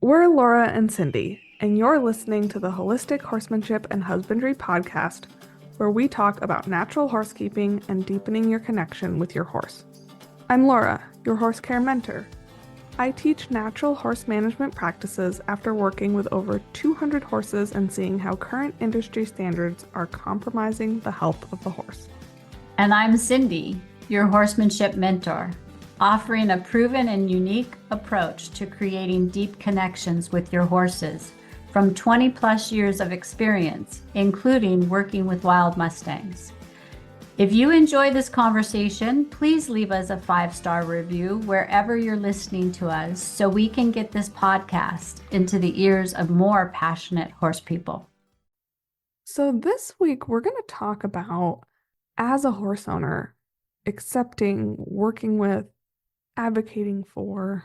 We're Laura and Cindy, and you're listening to the Holistic Horsemanship and Husbandry podcast, where we talk about natural horsekeeping and deepening your connection with your horse. I'm Laura, your horse care mentor. I teach natural horse management practices after working with over 200 horses and seeing how current industry standards are compromising the health of the horse. And I'm Cindy, your horsemanship mentor, offering a proven and unique approach to creating deep connections with your horses from 20 plus years of experience, including working with wild Mustangs. If you enjoy this conversation, please leave us a 5-star review wherever you're listening to us so we can get this podcast into the ears of more passionate horse people. So this week we're going to talk about, as a horse owner, accepting, working with, advocating for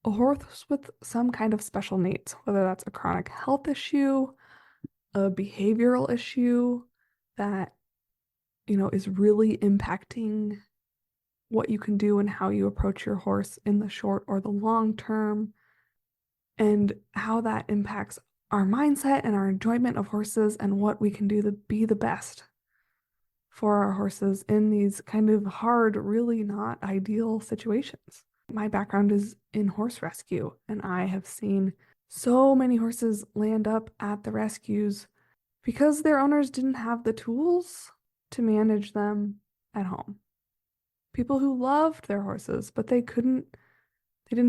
a horse with some kind of special needs, whether that's a chronic health issue, a behavioral issue that, is really impacting what you can do and how you approach your horse in the short or the long term, and how that impacts our mindset and our enjoyment of horses and what we can do to be the best for our horses in these kind of hard, really not ideal situations. My background is in horse rescue, and I have seen so many horses land up at the rescues because their owners didn't have the tools to manage them at home. People who loved their horses, but they didn't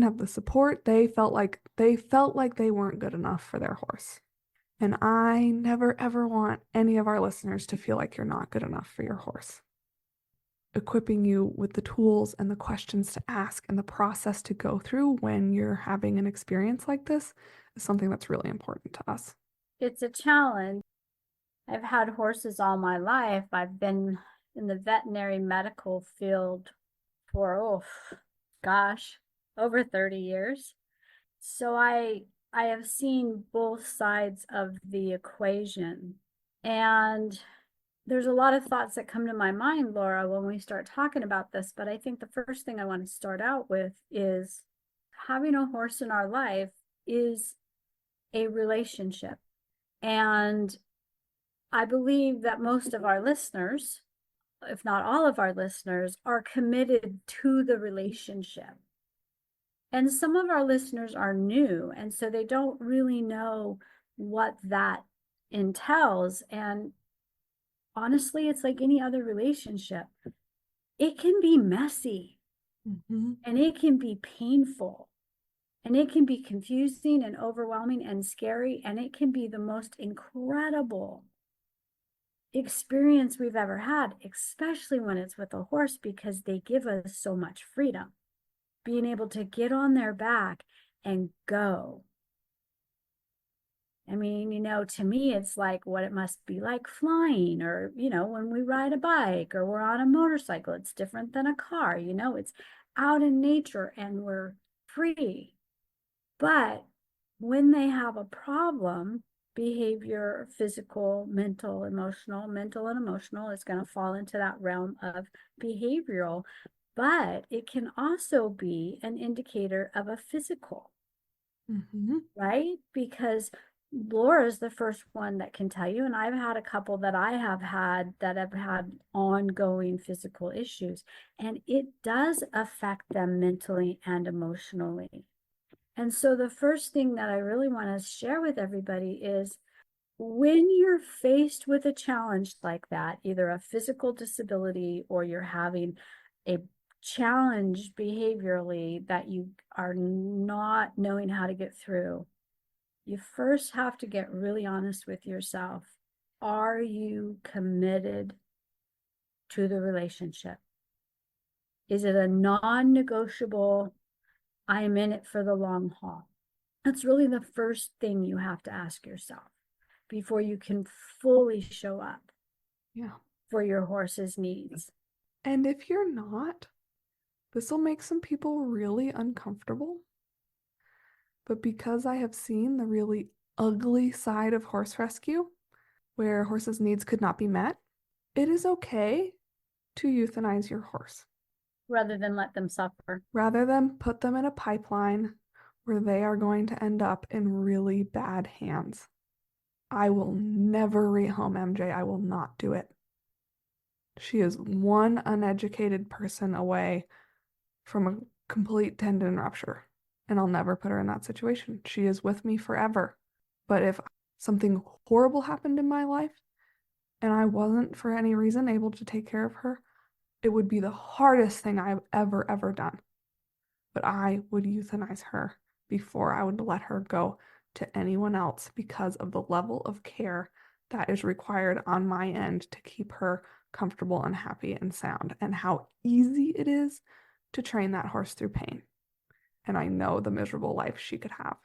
have the support. They felt like they weren't good enough for their horse. And I never, ever want any of our listeners to feel like you're not good enough for your horse. Equipping you with the tools and the questions to ask and the process to go through when you're having an experience like this is something that's really important to us. It's a challenge. I've had horses all my life. I've been in the veterinary medical field for, over 30 years. So I have seen both sides of the equation. And there's a lot of thoughts that come to my mind, Laura, when we start talking about this. But I think the first thing I want to start out with is having a horse in our life is a relationship. And I believe that most of our listeners, if not all of our listeners, are committed to the relationship. And some of our listeners are new, and so they don't really know what that entails. And honestly, it's like any other relationship. It can be messy, and it can be painful, and it can be confusing and overwhelming and scary, and it can be the most incredible experience we've ever had, especially when it's with a horse, because they give us so much freedom. Being able to get on their back and go. I mean, to me, it's like what it must be like flying, or, when we ride a bike or we're on a motorcycle. It's different than a car, it's out in nature and we're free. But when they have a problem, behavior, physical, mental and emotional is going to fall into that realm of behavioral. But it can also be an indicator of a physical, right? Because Laura's the first one that can tell you, and I've had a couple that I have had that have had ongoing physical issues, and it does affect them mentally and emotionally. And so the first thing that I really want to share with everybody is, when you're faced with a challenge like that, either a physical disability or you're having a challenge behaviorally that you are not knowing how to get through, you first have to get really honest with yourself. Are you committed to the relationship? Is it a non-negotiable, I'm in it for the long haul? That's really the first thing you have to ask yourself before you can fully show up for your horse's needs. And if you're not, this will make some people really uncomfortable. But because I have seen the really ugly side of horse rescue, where horses' needs could not be met, it is okay to euthanize your horse. Rather than let them suffer. Rather than put them in a pipeline where they are going to end up in really bad hands. I will never rehome MJ. I will not do it. She is one uneducated person away from a complete tendon rupture, and I'll never put her in that situation. She is with me forever. But if something horrible happened in my life and I wasn't for any reason able to take care of her, it would be the hardest thing I've ever done. But I would euthanize her before I would let her go to anyone else because of the level of care that is required on my end to keep her comfortable and happy and sound, and how easy it is to train that horse through pain. And I know the miserable life she could have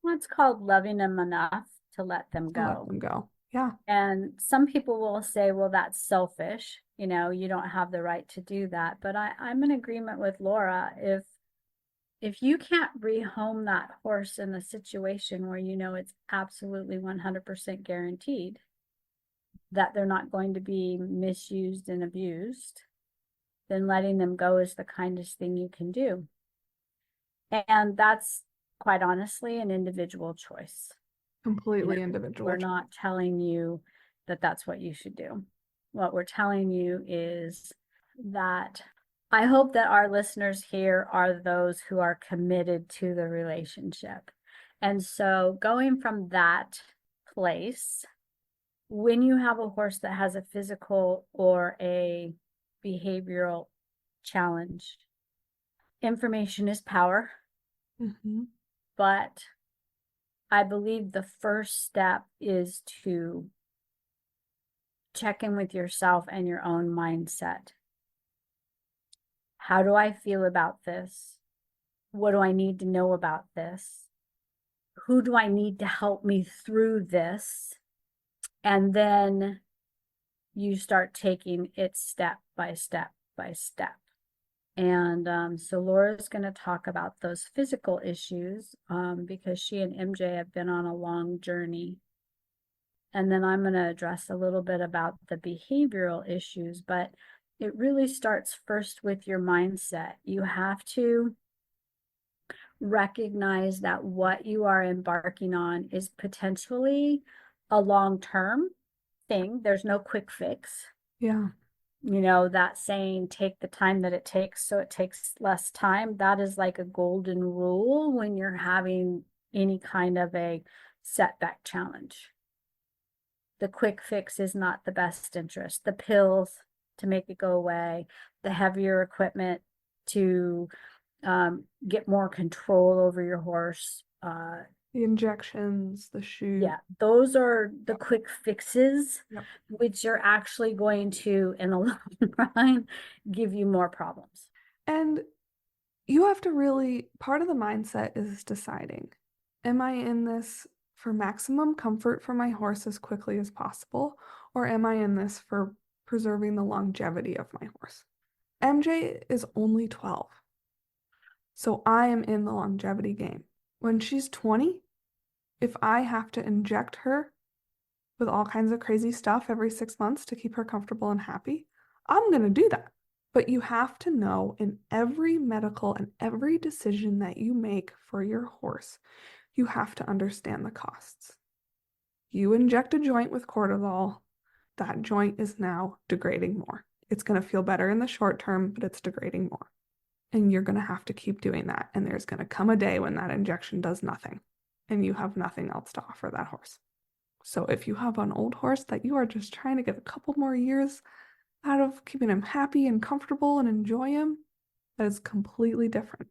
What's called loving them enough to let them to let go. them go. Yeah, And some people will say, well, that's selfish. You don't have the right to do that. But I'm in agreement with Laura. If you can't rehome that horse in a situation where it's absolutely 100% guaranteed that they're not going to be misused and abused, then letting them go is the kindest thing you can do. And that's quite honestly an individual choice. completely individual We're choice. not telling you that that's what you should do. What we're telling you is that I hope that our listeners here are those who are committed to the relationship. And so, going from that place, when you have a horse that has a physical or a behavioral challenge, information is power, Mm-hmm. but I believe the first step is to check in with yourself and your own mindset. How do I feel about this? What do I need to know about this? Who do I need to help me through this? And then you start taking it step by step by step. And so Laura's going to talk about those physical issues because she and MJ have been on a long journey. And then I'm going to address a little bit about the behavioral issues, but it really starts first with your mindset. You have to recognize that what you are embarking on is potentially a long-term thing. There's no quick fix. Yeah. That saying, take the time that it takes so it takes less time, that is like a golden rule when you're having any kind of a setback challenge. The quick fix is not the best interest. The pills to make it go away, the heavier equipment to get more control over your horse. The injections, the shoe. Yeah, those are the Yep. quick fixes, Yep. which are actually going to, in the long run, give you more problems. And you have to really, part of the mindset is deciding, am I in this for maximum comfort for my horse as quickly as possible, or am I in this for preserving the longevity of my horse? MJ is only 12, so I am in the longevity game. When she's 20, if I have to inject her with all kinds of crazy stuff every 6 months to keep her comfortable and happy, I'm going to do that. But you have to know in every medical and every decision that you make for your horse, you have to understand the costs. You inject a joint with cortisol, that joint is now degrading more. It's going to feel better in the short term, but it's degrading more. And you're going to have to keep doing that. And there's going to come a day when that injection does nothing and you have nothing else to offer that horse. So if you have an old horse that you are just trying to get a couple more years out of keeping him happy and comfortable and enjoy him, that is completely different.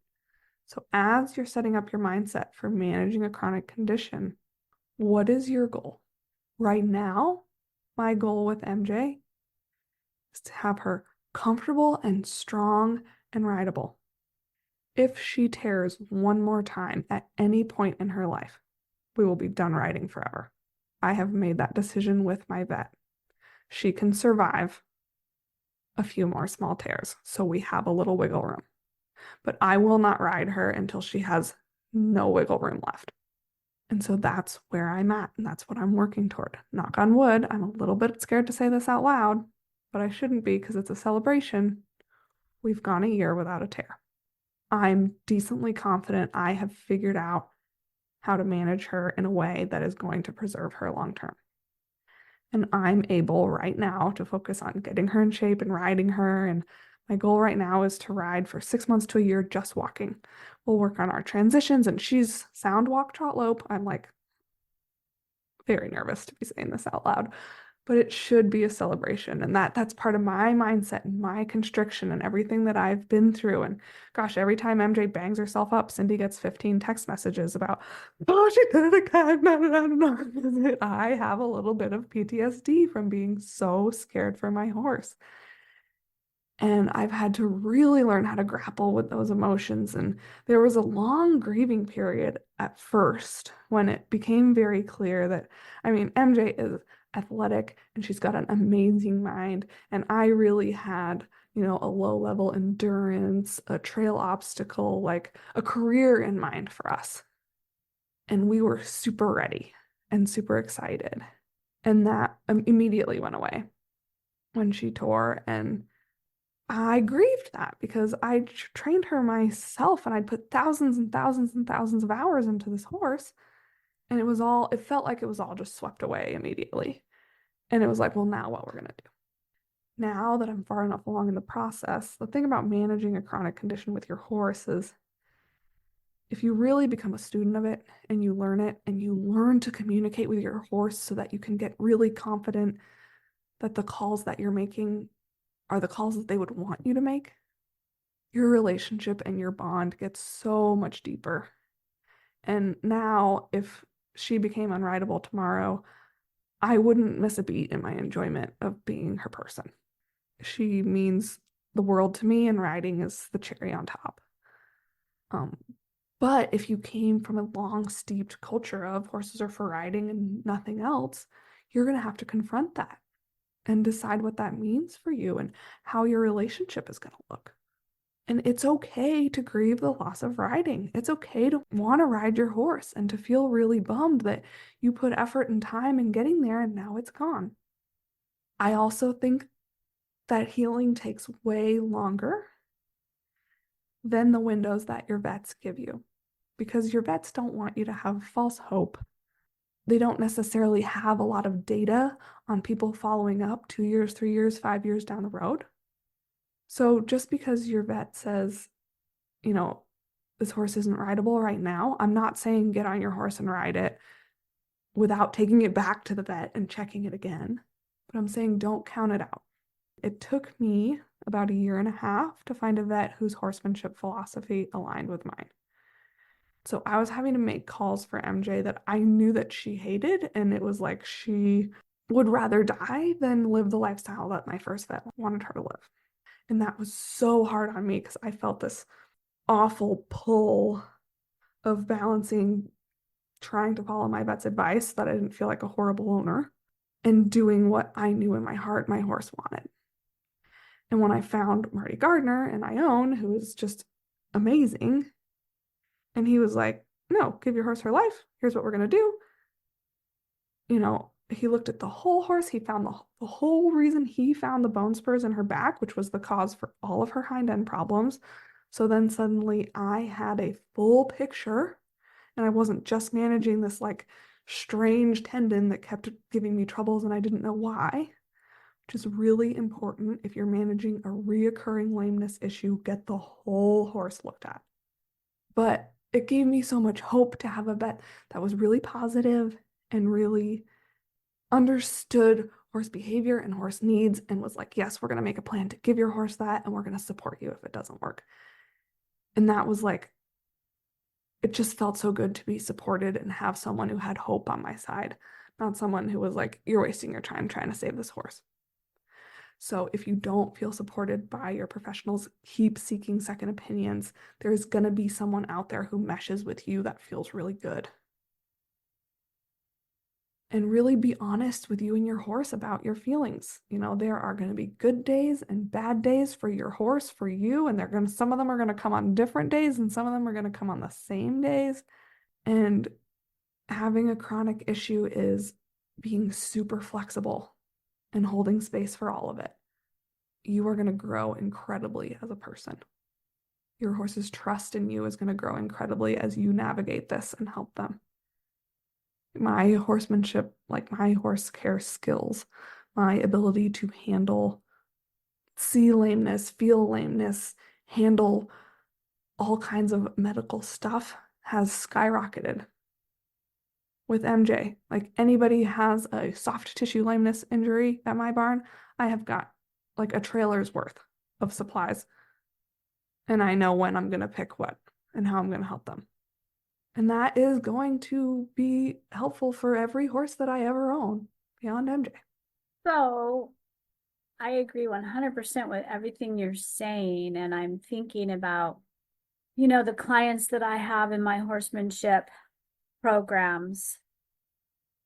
So as you're setting up your mindset for managing a chronic condition, what is your goal? Right now, my goal with MJ is to have her comfortable and strong and rideable. If she tears one more time at any point in her life, we will be done riding forever. I have made that decision with my vet. She can survive a few more small tears, so we have a little wiggle room. But I will not ride her until she has no wiggle room left. And so that's where I'm at, and that's what I'm working toward. Knock on wood, I'm a little bit scared to say this out loud, but I shouldn't be because it's a celebration. We've gone a year without a tear. I'm decently confident I have figured out how to manage her in a way that is going to preserve her long term. And I'm able right now to focus on getting her in shape and riding her. And my goal right now is to ride for 6 months to a year just walking. We'll work on our transitions, and she's sound walk, trot, lope. I'm like very nervous to be saying this out loud, but it should be a celebration. And that's part of my mindset and my constriction and everything that I've been through. And gosh, every time MJ bangs herself up, Cindy gets 15 text messages about, oh, she did it again. No, no, no, no. I have a little bit of PTSD from being so scared for my horse. And I've had to really learn how to grapple with those emotions. And there was a long grieving period at first when it became very clear that, I mean, MJ is athletic and she's got an amazing mind. And I really had, a low level endurance, a trail obstacle, like a career in mind for us. And we were super ready and super excited. And that immediately went away when she tore. And I grieved that because I trained her myself and I'd put thousands and thousands and thousands of hours into this horse. And it felt like it was all just swept away immediately. And it was like, well, now what we're going to do. Now that I'm far enough along in the process, the thing about managing a chronic condition with your horse is if you really become a student of it and you learn it and you learn to communicate with your horse so that you can get really confident that the calls that you're making are the calls that they would want you to make, your relationship and your bond gets so much deeper. And now, if she became unrideable tomorrow, I wouldn't miss a beat in my enjoyment of being her person. She means the world to me, and riding is the cherry on top. Um, but if you came from a long, steeped culture of horses are for riding and nothing else, you're going to have to confront that and decide what that means for you and how your relationship is going to look. And it's okay to grieve the loss of riding. It's okay to want to ride your horse and to feel really bummed that you put effort and time in getting there and now it's gone. I also think that healing takes way longer than the windows that your vets give you because your vets don't want you to have false hope. They don't necessarily have a lot of data on people following up 2 years, 3 years, 5 years down the road. So just because your vet says, you know, this horse isn't rideable right now, I'm not saying get on your horse and ride it without taking it back to the vet and checking it again. But I'm saying don't count it out. It took me about a year and a half to find a vet whose horsemanship philosophy aligned with mine. So I was having to make calls for MJ that I knew that she hated, and it was like she would rather die than live the lifestyle that my first vet wanted her to live. And that was so hard on me because I felt this awful pull of balancing trying to follow my vet's advice that I didn't feel like a horrible owner and doing what I knew in my heart my horse wanted. And when I found Marty Gardner and Ione, who was just amazing, and he was like, no, give your horse her life. Here's what we're going to do. He looked at the whole horse. He found the whole reason he found the bone spurs in her back, which was the cause for all of her hind end problems. So then suddenly I had a full picture and I wasn't just managing this like strange tendon that kept giving me troubles and I didn't know why, which is really important. If you're managing a reoccurring lameness issue, get the whole horse looked at. But it gave me so much hope to have a vet that was really positive and really understood horse behavior and horse needs and was like, yes, we're going to make a plan to give your horse that and we're going to support you if it doesn't work. And that was like, it just felt so good to be supported and have someone who had hope on my side, not someone who was like, you're wasting your time trying to save this horse. So if you don't feel supported by your professionals, keep seeking second opinions. There's going to be someone out there who meshes with you that feels really good. And really be honest with you and your horse about your feelings. There are going to be good days and bad days for your horse, for you, and some of them are going to come on different days and some of them are going to come on the same days. And having a chronic issue is being super flexible and holding space for all of it. You are going to grow incredibly as a person. Your horse's trust in you is going to grow incredibly as you navigate this and help them. My horsemanship, like my horse care skills, my ability to handle see lameness, feel lameness, handle all kinds of medical stuff has skyrocketed with MJ. Like anybody has a soft tissue lameness injury at my barn, I have got like a trailer's worth of supplies, and I know when I'm going to pick what and how I'm going to help them. And that is going to be helpful for every horse that I ever own beyond MJ. So I agree 100% with everything you're saying. And I'm thinking about, the clients that I have in my horsemanship programs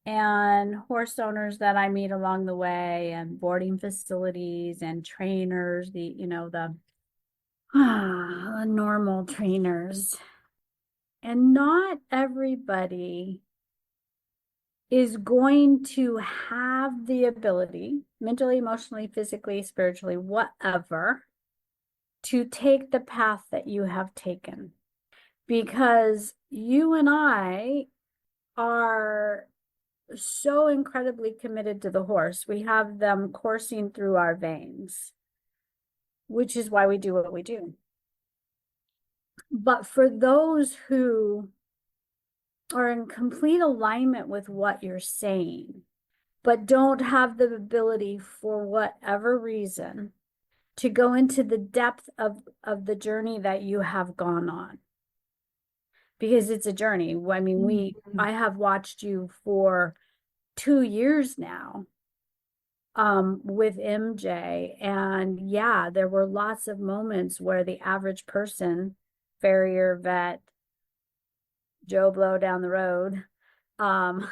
and horse owners that I meet along the way and boarding facilities and trainers, the normal trainers. And not everybody is going to have the ability, mentally, emotionally, physically, spiritually, whatever, to take the path that you have taken. Because you and I are so incredibly committed to the horse. We have them coursing through our veins, which is why we do what we do. But for those who are in complete alignment with what you're saying, but don't have the ability for whatever reason to go into the depth of the journey that you have gone on, because it's a journey. I mean, Mhm. I have watched you for 2 years now, with MJ, and yeah, there were lots of moments where the average person, farrier, vet, Joe Blow down the road, um,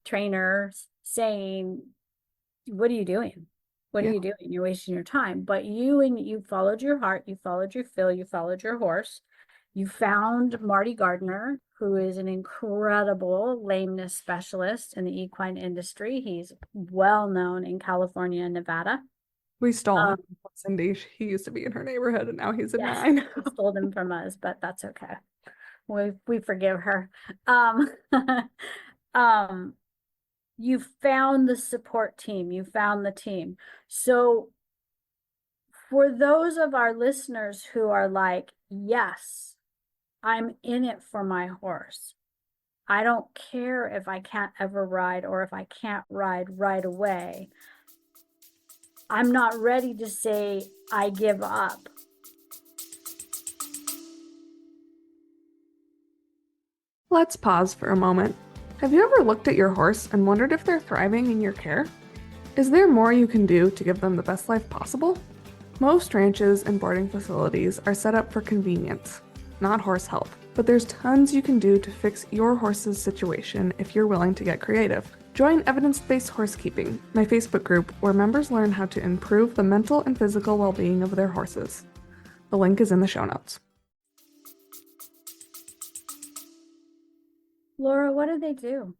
trainers saying, what are you doing? What are Yeah, you doing? You're wasting your time. But you followed your heart, you followed your feel, you followed your horse. You found Marty Gardner, who is an incredible lameness specialist in the equine industry. He's well known in California and Nevada. we stole him Um, from Cindy. He used to be in her neighborhood and now he's in yes, mine. he stole them from us, but that's okay. We forgive her. Um, um, you found the support team, you found the team. So for those of our listeners who are like, yes, I'm in it for my horse. I don't care if I can't ever ride or if I can't ride right away. I'm not ready to say I give up. Let's pause for a moment. Have you ever looked at your horse and wondered if they're thriving in your care? Is there more you can do to give them the best life possible? Most ranches and boarding facilities are set up for convenience, not horse health, but there's tons you can do to fix your horse's situation if you're willing to get creative. Join Evidence-Based Horsekeeping, my Facebook group where members learn how to improve the mental and physical well-being of their horses. The link is in the show notes. Laura, what do they do?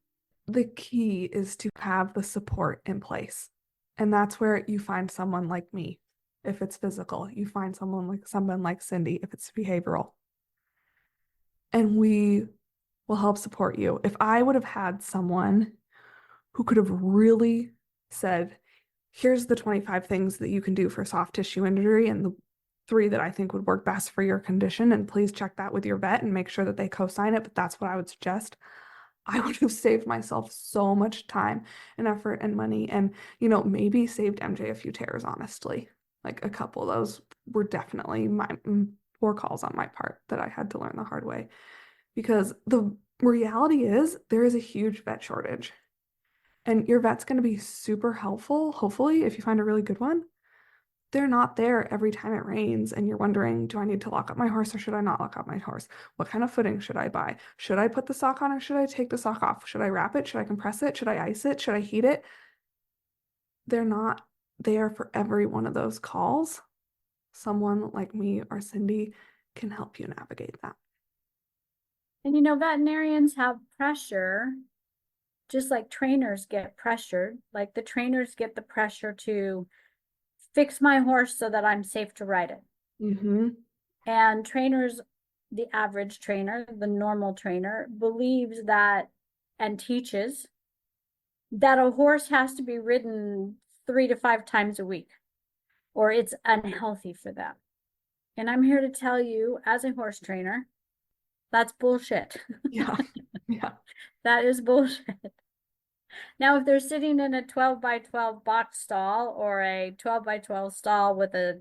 The key is to have the support in place. And that's where you find someone like me. If it's physical, you find someone like Cindy if it's behavioral. And we will help support you. If I would have had someone who could have really said, here's the 25 things that you can do for soft tissue injury and the three that I think would work best for your condition, and please check that with your vet and make sure that they co-sign it, but that's what I would suggest. I would have saved myself so much time and effort and money and, maybe saved MJ a few tears, honestly. Like a couple of those were definitely my poor calls on my part that I had to learn the hard way. Because the reality is there is a huge vet shortage. And your vet's going to be super helpful, hopefully, if you find a really good one. They're not there every time it rains and you're wondering, do I need to lock up my horse or should I not lock up my horse? What kind of footing should I buy? Should I put the sock on or should I take the sock off? Should I wrap it? Should I compress it? Should I ice it? Should I heat it? They're not there for every one of those calls. Someone like me or Cindy can help you navigate that. And veterinarians have pressure, just like trainers get pressured. Like the trainers get the pressure to fix my horse so that I'm safe to ride it. Mm-hmm. And trainers, the average trainer, the normal trainer, believes that and teaches that a horse has to be ridden 3 to 5 times a week, or it's unhealthy for them. And I'm here to tell you, as a horse trainer, that's bullshit. Yeah. Yeah. That is bullshit. Now, if they're sitting in a 12 by 12 box stall or a 12 by 12 stall with a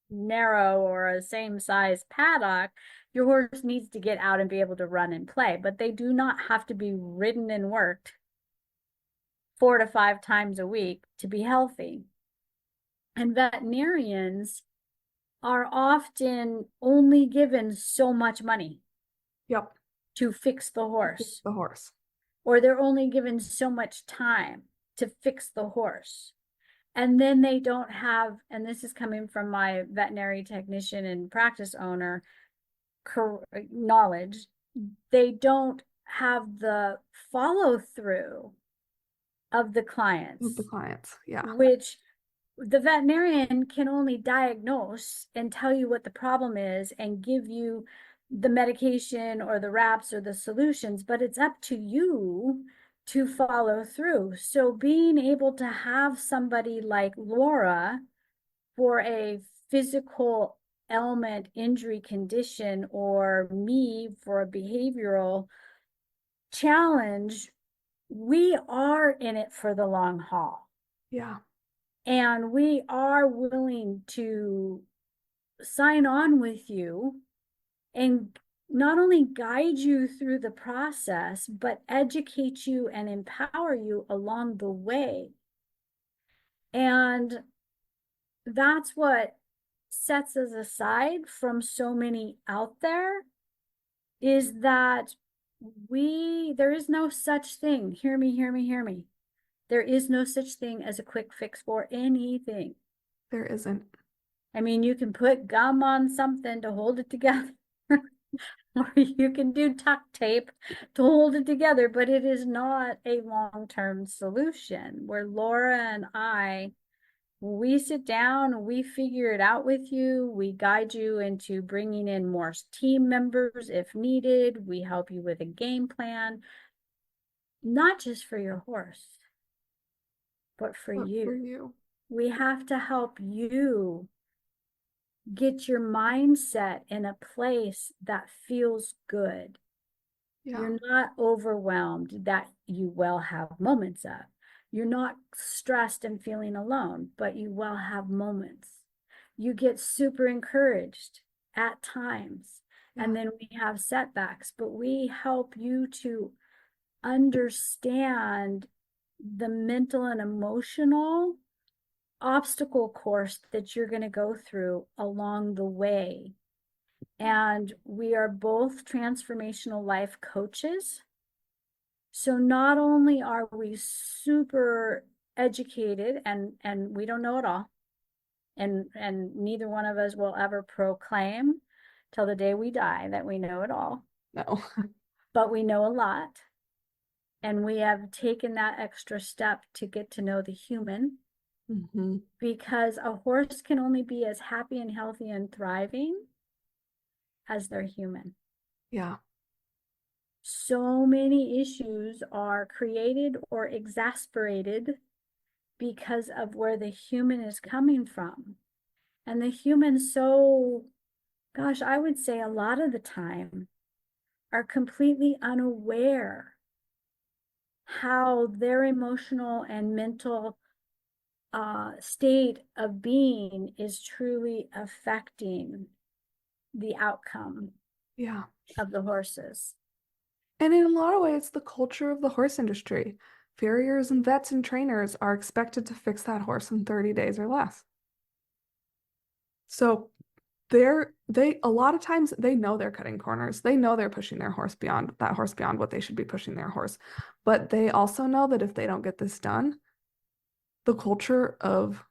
narrow or a same size paddock, your horse needs to get out and be able to run and play, but they do not have to be ridden and worked 4 to 5 times a week to be healthy. And veterinarians are often only given so much money Yep. to fix the horse, The horse. or they're only given so much time to fix the horse. And then they don't have, and this is coming from my veterinary technician and practice owner knowledge, they don't have the follow through of the With the clients, clients. Yeah. which the veterinarian can only diagnose and tell you what the problem is and give you the medication or the wraps or the solutions, but it's up to you to follow through. So being able to have somebody like Laura for a physical ailment, injury condition, or me for a behavioral challenge, we are in it for the long haul. Yeah. And we are willing to sign on with you and not only guide you through the process, but educate you and empower you along the way. And that's what sets us aside from so many out there, is that there is no such thing. Hear me, hear me, hear me. There is no such thing as a quick fix for anything. There isn't. I mean, you can put gum on something to hold it together, or you can do duct tape to hold it together, but it is not a long-term solution. Where Laura and I, we sit down, we figure it out with you, we guide you into bringing in more team members if needed, we help you with a game plan, not just for your horse, but for But for you. you. We have to help you get your mindset in a place that feels good. Yeah. You're not overwhelmed, that you will have moments of. You're not stressed and feeling alone, but you will have moments. You get super encouraged at times, Yeah. and then we have setbacks, but we help you to understand the mental and emotional obstacle course that you're going to go through along the way. And we are both transformational life coaches. So not only are we super educated and we don't know it all, and neither one of us will ever proclaim till the day we die that we know it all, No. but we know a lot. And we have taken that extra step to get to know the human, Mm-hmm. because a horse can only be as happy and healthy and thriving as they're human. Yeah. So many issues are created or exasperated because of where the human is coming from. And the human, so, gosh, I would say a lot of the time, are completely unaware how their emotional and mental state of being is truly affecting the outcome Yeah. of the horses. And in a lot of ways, the culture of the horse industry. Farriers and vets and trainers are expected to fix that horse in 30 days or less. So they a lot of times they know they're cutting corners. They know they're pushing their horse beyond what they should be pushing their horse. But they also know that if they don't get this done, the culture of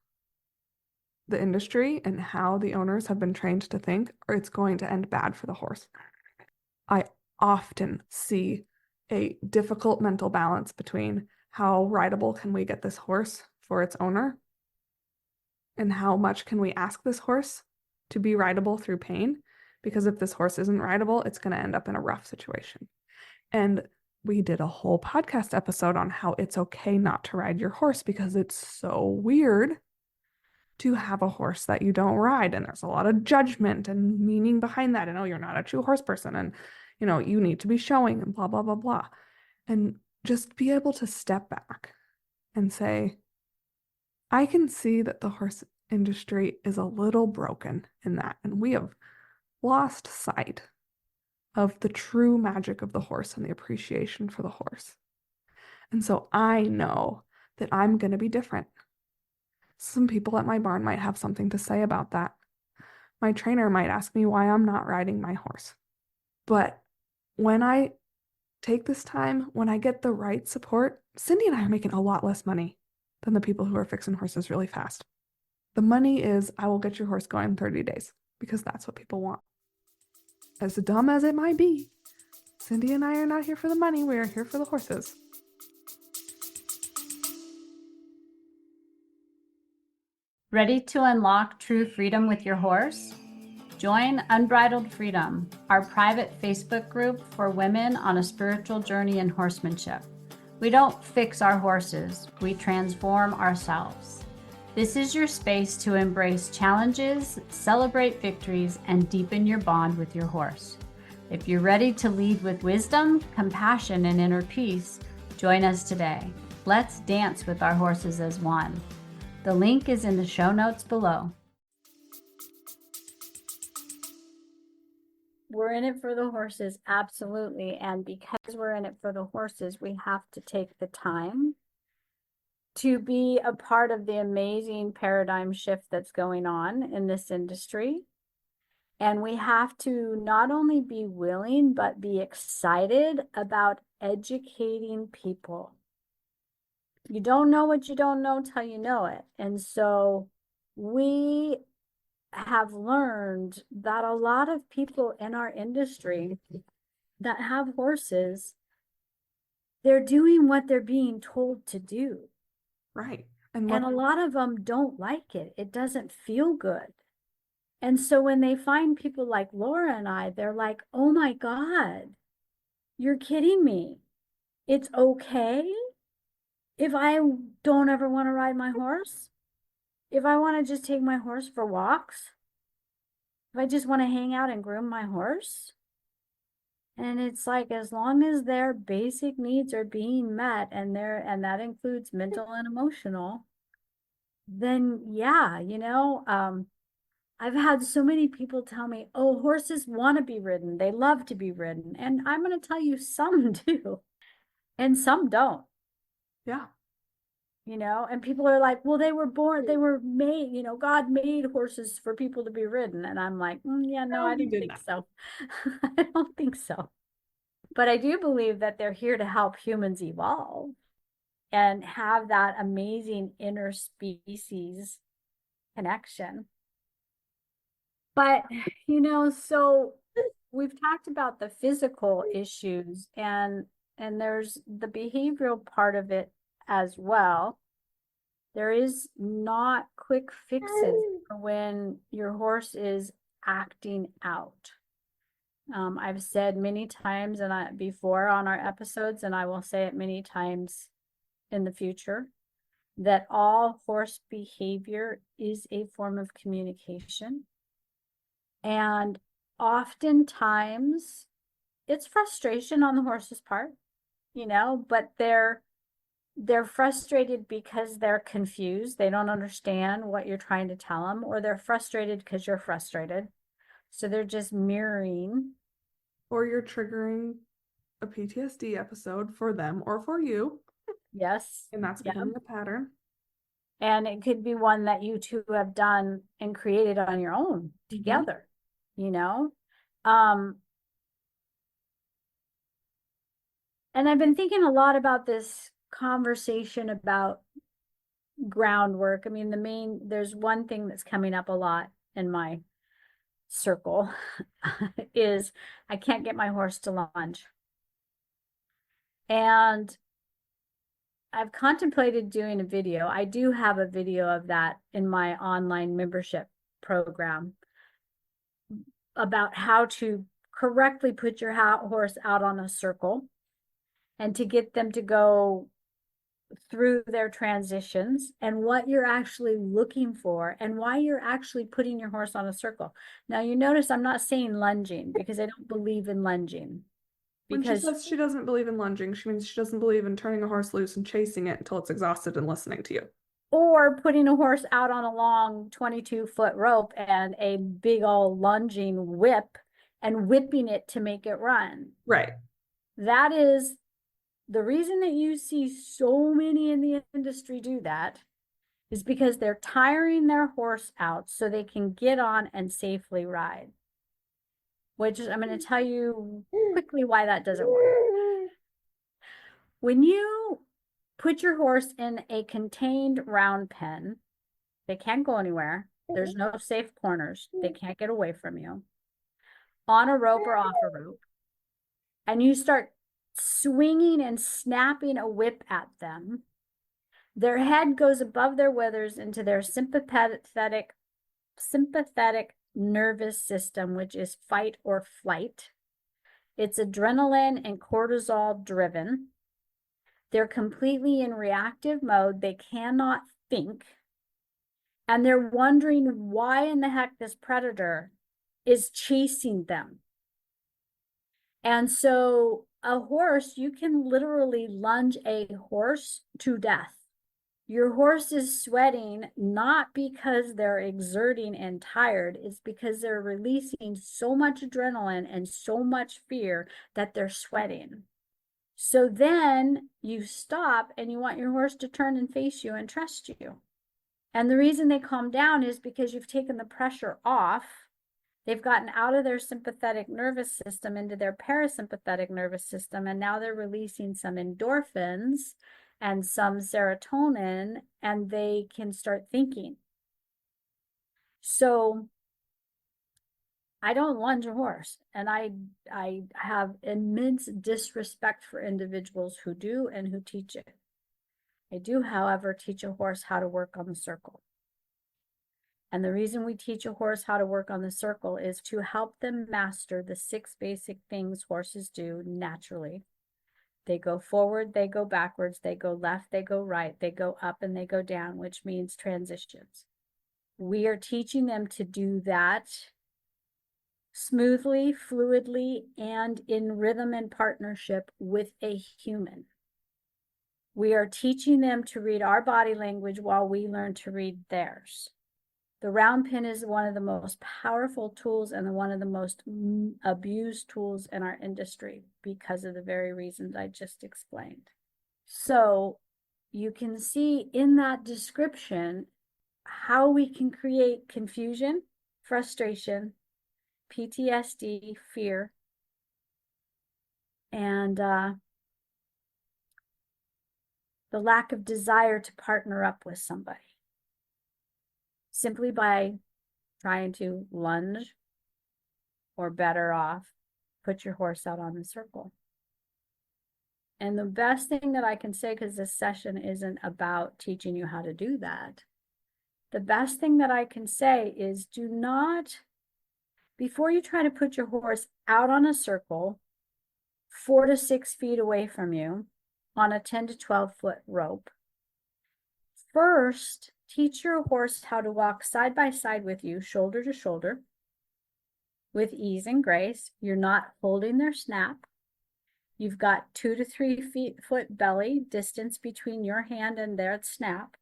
the industry and how the owners have been trained to think, or it's going to end bad for the horse. I often see a difficult mental balance between how rideable can we get this horse for its owner and how much can we ask this horse to be rideable through pain, because if this horse isn't rideable, it's going to end up in a rough situation. And we did a whole podcast episode on how it's okay not to ride your horse because it's so weird to have a horse that you don't ride. And there's a lot of judgment and meaning behind that. And oh, you're not a true horse person. And, you need to be showing and blah, blah, blah, blah. And just be able to step back and say, I can see that the horse industry is a little broken in that. And we have lost sight of the true magic of the horse and the appreciation for the horse. And so I know that I'm going to be different. Some people at my barn might have something to say about that. My trainer might ask me why I'm not riding my horse. But when I take this time, when I get the right support, Cindy and I are making a lot less money than the people who are fixing horses really fast. The money is, I will get your horse going in 30 days because that's what people want. As dumb as it might be, Cindy and I are not here for the money. We are here for the horses. Ready to unlock true freedom with your horse? Join Unbridled Freedom, our private Facebook group for women on a spiritual journey in horsemanship. We don't fix our horses, we transform ourselves. This is your space to embrace challenges, celebrate victories, and deepen your bond with your horse. If you're ready to lead with wisdom, compassion, and inner peace, join us today. Let's dance with our horses as one. The link is in the show notes below. We're in it for the horses, absolutely. And because we're in it for the horses, we have to take the time to be a part of the amazing paradigm shift that's going on in this industry. And we have to not only be willing, but be excited about educating people. You don't know what you don't know till you know it. And so we have learned that a lot of people in our industry that have horses, they're doing what they're being told to do. Right. And a lot of them don't like it. It doesn't feel good. And so when they find people like Laura and I, they're like, oh my God, you're kidding me. It's okay if I don't ever want to ride my horse, if I want to just take my horse for walks, if I just want to hang out and groom my horse. And it's like, as long as their basic needs are being met, and that includes mental and emotional, then yeah, I've had so many people tell me, oh, horses want to be ridden. They love to be ridden. And I'm going to tell you, some do, and some don't. Yeah. And people are like, well, they were made, God made horses for people to be ridden. And I'm like, yeah, no, I don't think so. I don't think so. But I do believe that they're here to help humans evolve and have that amazing interspecies connection. But, so we've talked about the physical issues, and there's the behavioral part of it as well. There is not quick fixes for when your horse is acting out. I've said many times before on our episodes, and I will say it many times in the future, that all horse behavior is a form of communication. And oftentimes it's frustration on the horse's part, but they're frustrated because they're confused. They don't understand what you're trying to tell them, or they're frustrated because you're frustrated. So they're just mirroring. Or you're triggering a PTSD episode for them or for you. Yes. And that's becoming a pattern. And it could be one that you two have done and created on your own together, And I've been thinking a lot about this conversation about groundwork. I mean, there's one thing that's coming up a lot in my circle is I can't get my horse to lunge. And I've contemplated doing a video. I do have a video of that in my online membership program. about how to correctly put your horse out on a circle and to get them to go through their transitions and what you're actually looking for and why you're actually putting your horse on a circle. Now, you notice I'm not saying lunging because I don't believe in lunging When she because, says she doesn't believe in lunging, she means she doesn't believe in turning a horse loose and chasing it until it's exhausted and listening to you. or putting a horse out on a long 22-foot rope and a big old lunging whip and whipping it to make it run. Right. That is the reason that you see so many in the industry do that is because they're tiring their horse out so they can get on and safely ride, which is, I'm going to tell you quickly why that doesn't work. When you put your horse in a contained round pen, they can't go anywhere. There's no safe corners. They can't get away from you. On a rope or off a rope. And you start swinging and snapping a whip at them. Their head goes above their withers into their sympathetic nervous system, which is fight or flight. It's adrenaline and cortisol driven. They're completely in reactive mode. They cannot think. And they're wondering why in the heck this predator is chasing them. And so a horse, you can literally lunge a horse to death. Your horse is sweating not because they're exerting and tired, it's because they're releasing so much adrenaline and so much fear that they're sweating. So then you stop and you want your horse to turn and face you and trust you. And the reason they calm down is because you've taken the pressure off. They've gotten out of their sympathetic nervous system into their parasympathetic nervous system, and now they're releasing some endorphins and some serotonin, and they can start thinking. So I don't lunge a horse, and I have immense disrespect for individuals who do and who teach it. I do, however, teach a horse how to work on the circle. And the reason we teach a horse how to work on the circle is to help them master the 6 basic things horses do naturally. They go forward, they go backwards, they go left, they go right, they go up, and they go down, which means transitions. We are teaching them to do that smoothly, fluidly, and in rhythm and partnership with a human. We are teaching them to read our body language while we learn to read theirs. The round pin is one of the most powerful tools and one of the most abused tools in our industry because of the very reasons I just explained. So you can see in that description how we can create confusion, frustration, PTSD, fear, and the lack of desire to partner up with somebody simply by trying to lunge, or better off, put your horse out on the circle. And the best thing that I can say, because this session isn't about teaching you how to do that, the best thing that I can say is do not, before you try to put your horse out on a circle 4 to 6 feet away from you on a 10 to 12-foot rope, first teach your horse how to walk side by side with you, shoulder to shoulder, with ease and grace. You're not holding their snap. You've got 2 to 3 foot belly distance between your hand and their snap.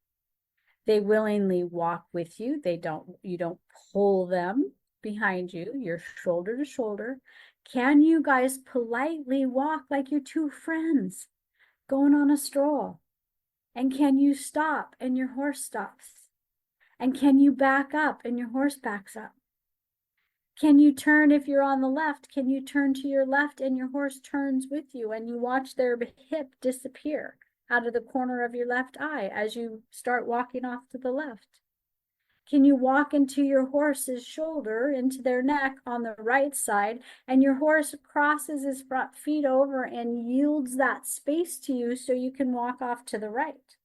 They willingly walk with you. You don't pull them behind you. You're shoulder to shoulder. Can you guys politely walk like you're 2 friends going on a stroll? And can you stop and your horse stops? And can you back up and your horse backs up? Can you turn if you're on the left? Can you turn to your left and your horse turns with you and you watch their hip disappear out of the corner of your left eye as you start walking off to the left? Can you walk into your horse's shoulder, into their neck on the right side, and your horse crosses his front feet over and yields that space to you so you can walk off to the right?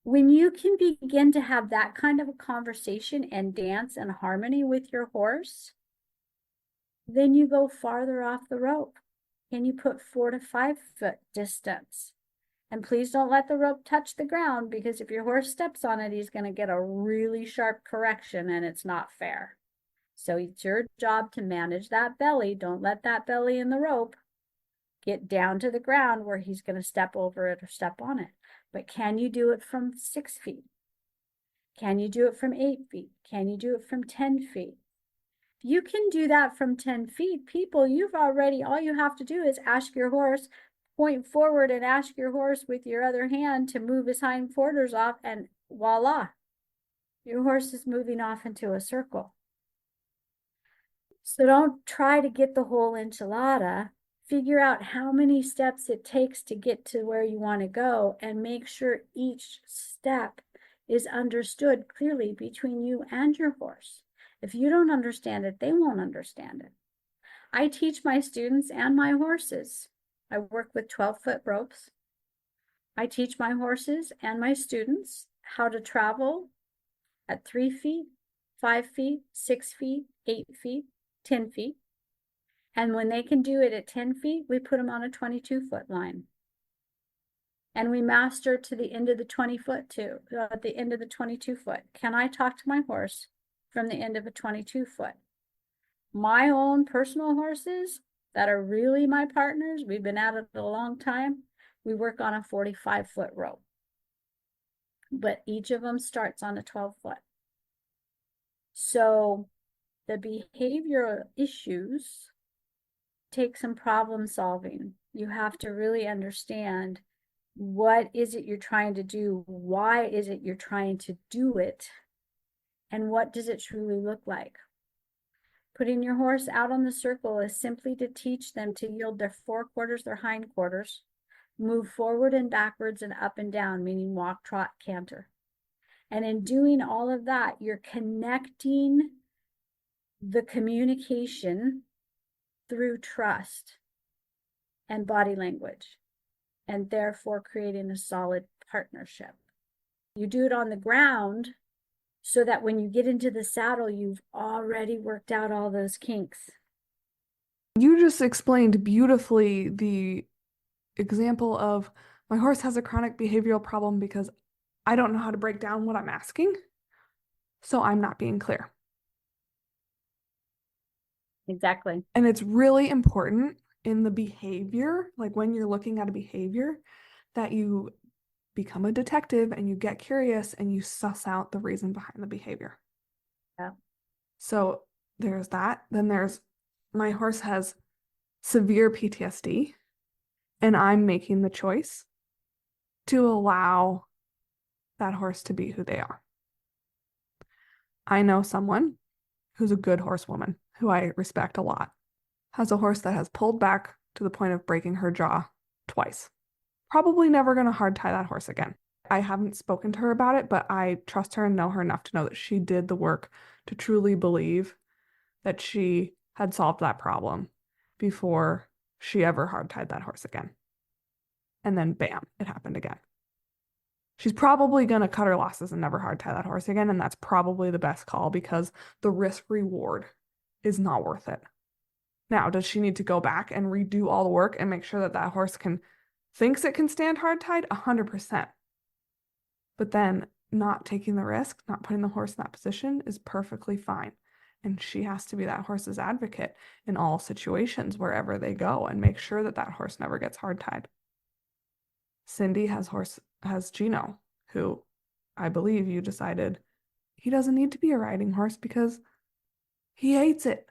When you can begin to have that kind of a conversation and dance and harmony with your horse, Then you go farther off the rope and you put 4 to 5 foot distance. And please don't let the rope touch the ground, because if your horse steps on it, he's going to get a really sharp correction and it's not fair. So it's your job to manage that belly. Don't let that belly in the rope get down to the ground where he's going to step over it or step on it. But can you do it from 6 feet? Can you do it from 8 feet? Can you do it from 10 feet? If you can do that from 10 feet, people, all you have to do is ask your horse, point forward and ask your horse with your other hand to move his hind quarters off, and voila, your horse is moving off into a circle. So don't try to get the whole enchilada. Figure out how many steps it takes to get to where you want to go, and make sure each step is understood clearly between you and your horse. If you don't understand it, they won't understand it. I teach my students and my horses. I work with 12-foot ropes. I teach my horses and my students how to travel at 3 feet, 5 feet, 6 feet, 8 feet, 10 feet. And when they can do it at 10 feet, we put them on a 22-foot line. And we master to the end of the 20-foot too, at the end of the 22-foot. Can I talk to my horse from the end of a 22-foot? My own personal horses that are really my partners, we've been at it a long time, we work on a 45-foot rope. But each of them starts on a 12-foot. So the behavioral issues take some problem solving. You have to really understand, what is it you're trying to do? Why is it you're trying to do it? And what does it truly look like? Putting your horse out on the circle is simply to teach them to yield their forequarters, their hindquarters, move forward and backwards and up and down, meaning walk, trot, canter. And in doing all of that, you're connecting the communication through trust and body language, and therefore creating a solid partnership. You do it on the ground so that when you get into the saddle, you've already worked out all those kinks. You just explained beautifully the example of my horse has a chronic behavioral problem because I don't know how to break down what I'm asking, so I'm not being clear. Exactly. And it's really important in the behavior, like when you're looking at a behavior, that you become a detective and you get curious and you suss out the reason behind the behavior. Yeah. So there's that. Then there's my horse has severe PTSD, and I'm making the choice to allow that horse to be who they are. I know someone who's a good horsewoman who I respect a lot, has a horse that has pulled back to the point of breaking her jaw twice. Probably never going to hard tie that horse again. I haven't spoken to her about it, but I trust her and know her enough to know that she did the work to truly believe that she had solved that problem before she ever hard tied that horse again. And then bam, it happened again. She's probably going to cut her losses and never hard tie that horse again. And that's probably the best call because the risk reward is not worth it. Now, does she need to go back and redo all the work and make sure that that horse thinks it can stand hard tied? 100%. But then not taking the risk, not putting the horse in that position is perfectly fine. And she has to be that horse's advocate in all situations wherever they go and make sure that that horse never gets hard tied. Cindy has Gino, who I believe you decided he doesn't need to be a riding horse because he hates it.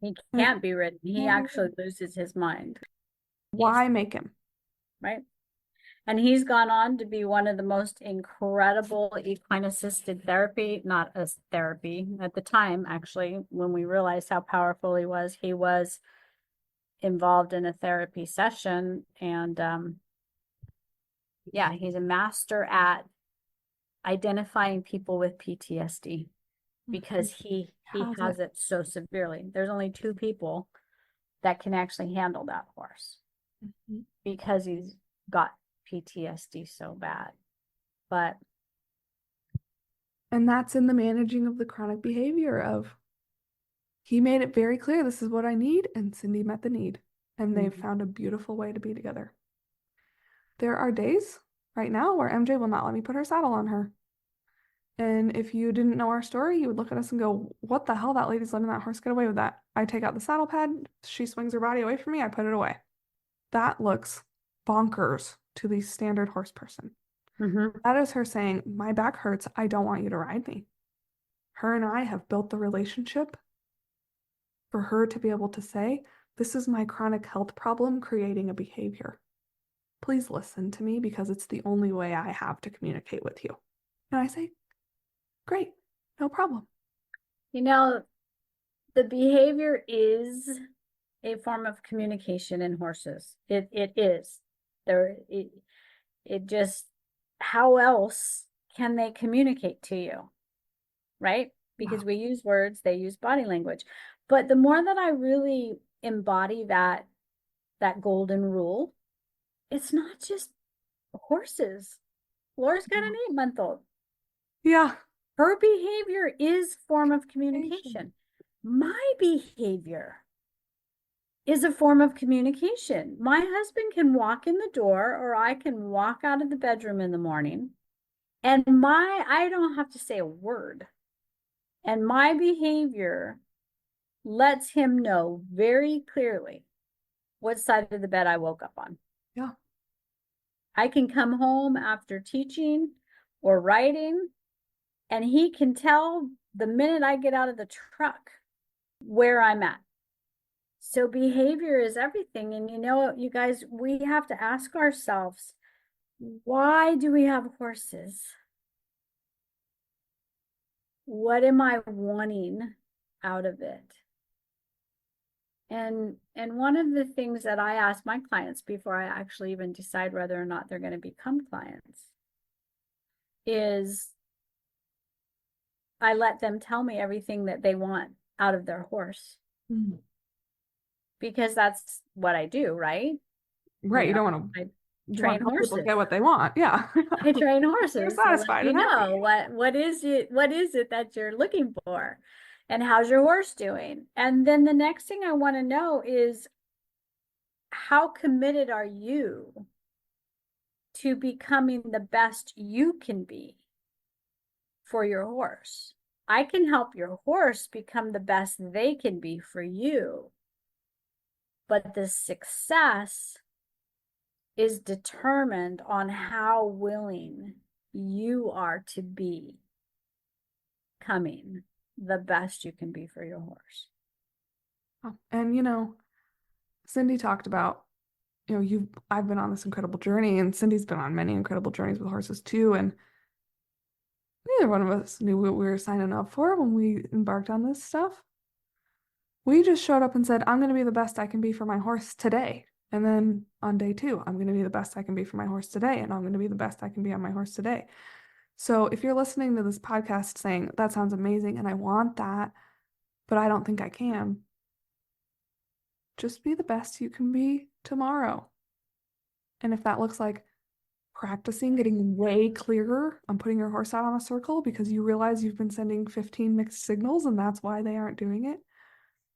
He can't be ridden. He actually loses his mind. Why make him? Right. And he's gone on to be one of the most incredible equine assisted therapy, not as therapy at the time, actually, when we realized how powerful he was involved in a therapy session. And yeah, he's a master at identifying people with PTSD because he has it so severely. There's only 2 people that can actually handle that horse because he's got PTSD so bad. And that's in the managing of the chronic behavior of He made it very clear this is what I need, and Cindy met the need. And they've Mhm. found a beautiful way to be together. There are days right now where MJ will not let me put her saddle on her. And if you didn't know our story, you would look at us and go, what the hell? That lady's letting that horse get away with that. I take out the saddle pad, she swings her body away from me, I put it away. That looks bonkers to the standard horse person. Mhm. That is her saying, my back hurts, I don't want you to ride me. Her and I have built the relationship for her to be able to say, this is my chronic health problem creating a behavior. Please listen to me because it's the only way I have to communicate with you. And I say, great, no problem. You know, the behavior is a form of communication in horses. It is. There it just, how else can they communicate to you? Right? Wow. Because we use words, they use body language. But the more that I really embody that golden rule, it's not just horses. Laura's got an 8-month-old. Yeah. Her behavior is form of Communication. communication. My behavior is a form of communication. My husband can walk in the door or I can walk out of the bedroom in the morning and I don't have to say a word. And my behavior lets him know very clearly what side of the bed I woke up on. Yeah. I can come home after teaching or writing, and he can tell the minute I get out of the truck where I'm at. So behavior is everything. And you know, you guys, we have to ask ourselves, why do we have horses? What am I wanting out of it? And one of the things that I ask my clients before I actually even decide whether or not they're going to become clients is I let them tell me everything that they want out of their horse Mm. because that's what I do, right? You Right. You know, don't want to I you want train to help people horses. get what they want. Yeah. I train They're horses to let satisfied you and happy. know what is it that you're looking for and how's your horse doing? And then the next thing I want to know is how committed are you to becoming the best you can be for your horse? I can help your horse become the best they can be for you, but the success is determined on how willing you are to be coming the best you can be for your horse. And Cindy talked about, I've been on this incredible journey, and Cindy's been on many incredible journeys with horses too. And neither one of us knew what we were signing up for when we embarked on this stuff. We just showed up and said, I'm going to be the best I can be for my horse today. And then on day two, I'm going to be the best I can be for my horse today. And I'm going to be the best I can be on my horse today. So if you're listening to this podcast saying, that sounds amazing and I want that, but I don't think I can, just be the best you can be tomorrow. And if that looks like practicing getting way clearer on putting your horse out on a circle because you realize you've been sending 15 mixed signals and that's why they aren't doing it,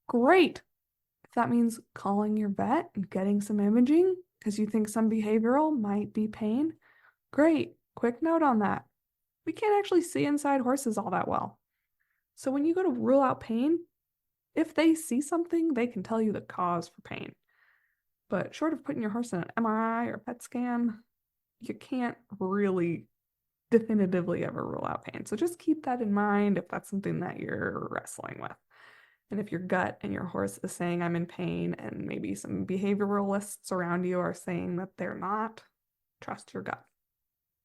great. If that means calling your vet and getting some imaging because you think some behavioral might be pain, great. Quick note on that. We can't actually see inside horses all that well. So when you go to rule out pain, if they see something, they can tell you the cause for pain. But short of putting your horse in an MRI or PET scan, you can't really definitively ever rule out pain. So just keep that in mind if that's something that you're wrestling with. And if your gut and your horse is saying, I'm in pain, and maybe some behavioralists around you are saying that they're not, trust your gut.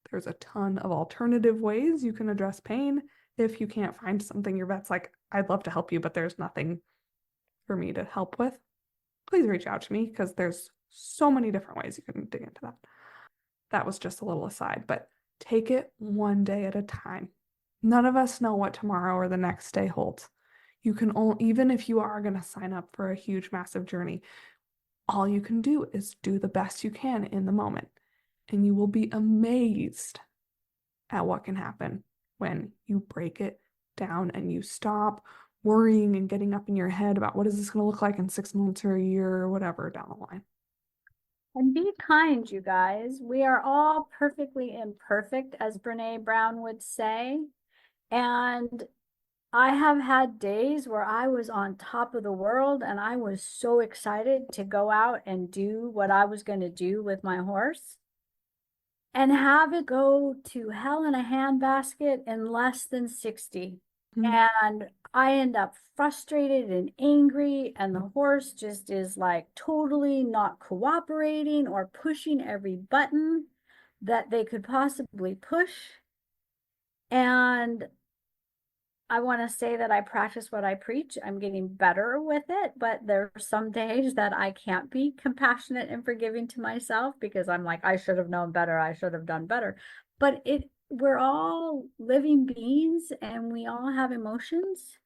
There's a ton of alternative ways you can address pain. If you can't find something your vet's like, I'd love to help you, but there's nothing for me to help with, please reach out to me because there's so many different ways you can dig into that. That was just a little aside, but take it one day at a time. None of us know what tomorrow or the next day holds. You can only, even if you are going to sign up for a huge, massive journey, all you can do is do the best you can in the moment. And you will be amazed at what can happen when you break it down and you stop worrying and getting up in your head about what is this going to look like in 6 months or a year or whatever down the line. And be kind, you guys. We are all perfectly imperfect, as Brene Brown would say. And I have had days where I was on top of the world and I was so excited to go out and do what I was going to do with my horse and have it go to hell in a handbasket in less than 60. Mhm. And I end up frustrated and angry, and the horse just is like totally not cooperating or pushing every button that they could possibly push. And I want to say that I practice what I preach. I'm getting better with it, but there are some days that I can't be compassionate and forgiving to myself because I'm like, I should have known better. I should have done better. But we're all living beings and we all have emotions.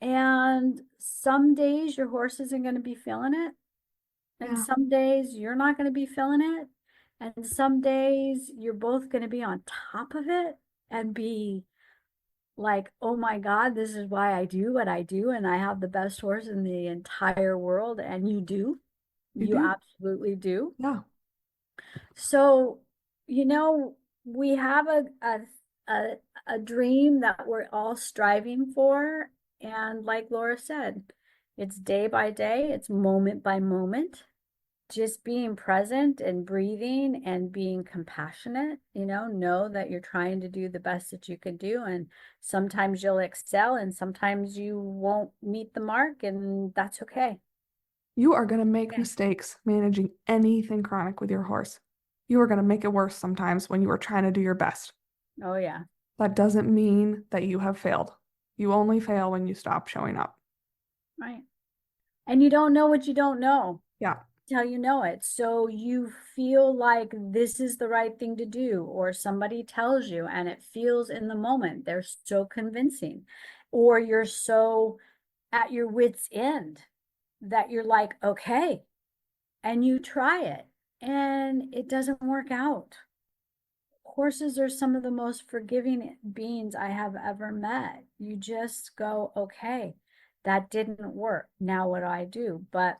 And some days your horse isn't going to be feeling it. And Yeah. some days you're not going to be feeling it. And some days you're both going to be on top of it and be like, oh my God, this is why I do what I do, and I have the best horse in the entire world. And you do, You you do. absolutely do. Yeah. So, you know, we have a, a dream that we're all striving for. And like Laura said, it's day by day, it's moment by moment, just being present and breathing and being compassionate, know that you're trying to do the best that you can do. And sometimes you'll excel and sometimes you won't meet the mark, and that's okay. You are going to make Yeah. mistakes managing anything chronic with your horse. You are going to make it worse sometimes when you are trying to do your best. Oh, yeah. That doesn't mean that you have failed. You only fail when you stop showing up. Right. And you don't know what you don't know Yeah. till you know it. So you feel like this is the right thing to do, or somebody tells you and it feels in the moment. They're so convincing, or you're so at your wit's end that you're like, okay, and you try it and it doesn't work out. Horses are some of the most forgiving beings I have ever met. You just go, okay, that didn't work. Now what do I do? But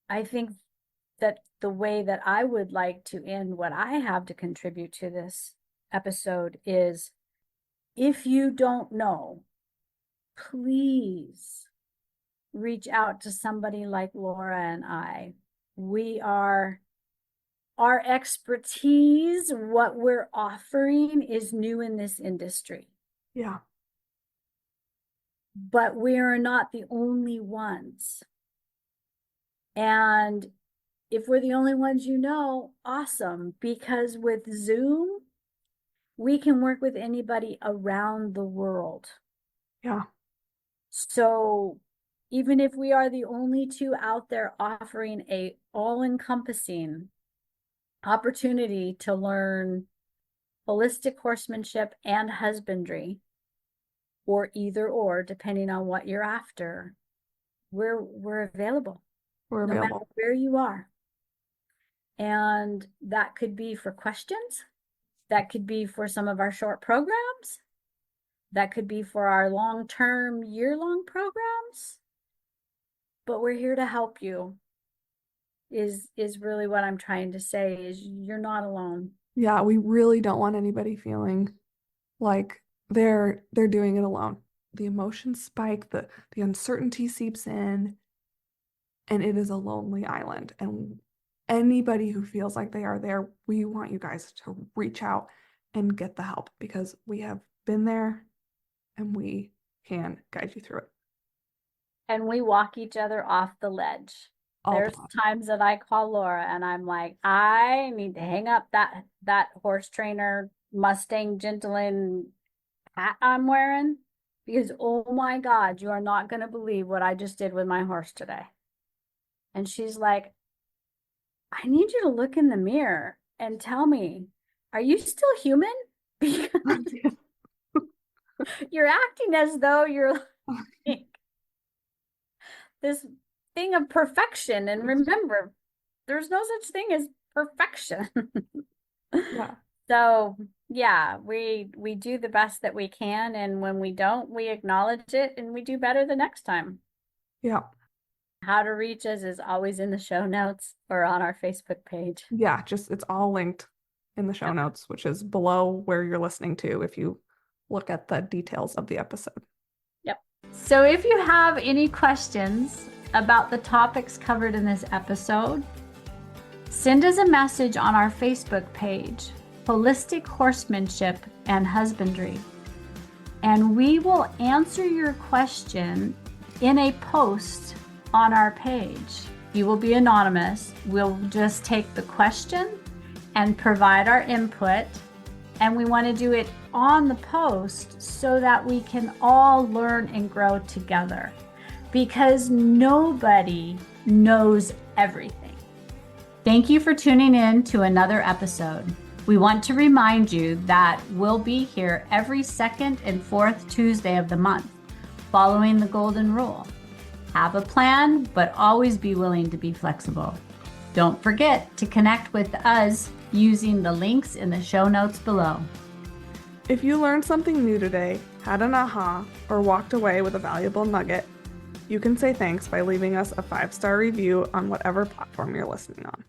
I think that the way that I would like to end what I have to contribute to this episode is, if you don't know, please reach out to somebody like Laura and I. We are Our expertise, what we're offering is new in this industry, Yeah. but we are not the only ones. And if we're the only ones, awesome, because with Zoom, we can work with anybody around the world. Yeah. So even if we are the only two out there offering a all-encompassing opportunity to learn holistic horsemanship and husbandry, or either or, depending on what you're after, we're available We're no matter available. where you are. And that could be for questions, that could be for some of our short programs, that could be for our long-term, year-long programs. But we're here to help you, is really what I'm trying to say, is you're not alone. Yeah, we really don't want anybody feeling like they're doing it alone. The emotions spike, the uncertainty seeps in, and it is a lonely island. And anybody who feels like they are there, we want you guys to reach out and get the help because we have been there and we can guide you through it And we walk each other off the ledge. all the There's time. times that I call Laura and I'm like, I need to hang up that horse trainer Mustang Gentleman hat I'm wearing, because oh my God, you are not going to believe what I just did with my horse today. And she's like, I need you to look in the mirror and tell me, are you still human? Because you're acting as though you're like this thing of perfection. And remember, there's no such thing as perfection. Yeah. So Yeah, we do the best that we can, and when we don't, we acknowledge it and we do better the next time. Yeah. How to reach us is always in the show notes or on our Facebook page. Yeah, just it's all linked in the show Yep. notes, which is below where you're listening to if you look at the details of the episode. Yep. So if you have any questions about the topics covered in this episode, send us a message on our Facebook page, Holistic Horsemanship and Husbandry, and we will answer your question in a post on our page. You will be anonymous. We'll just take the question and provide our input, and we want to do it on the post so that we can all learn and grow together, because nobody knows everything. Thank you for tuning in to another episode. We want to remind you that we'll be here every second and fourth Tuesday of the month, following the golden rule. Have a plan, but always be willing to be flexible. Don't forget to connect with us using the links in the show notes below. If you learned something new today, had an aha, or walked away with a valuable nugget, you can say thanks by leaving us a 5-star review on whatever platform you're listening on.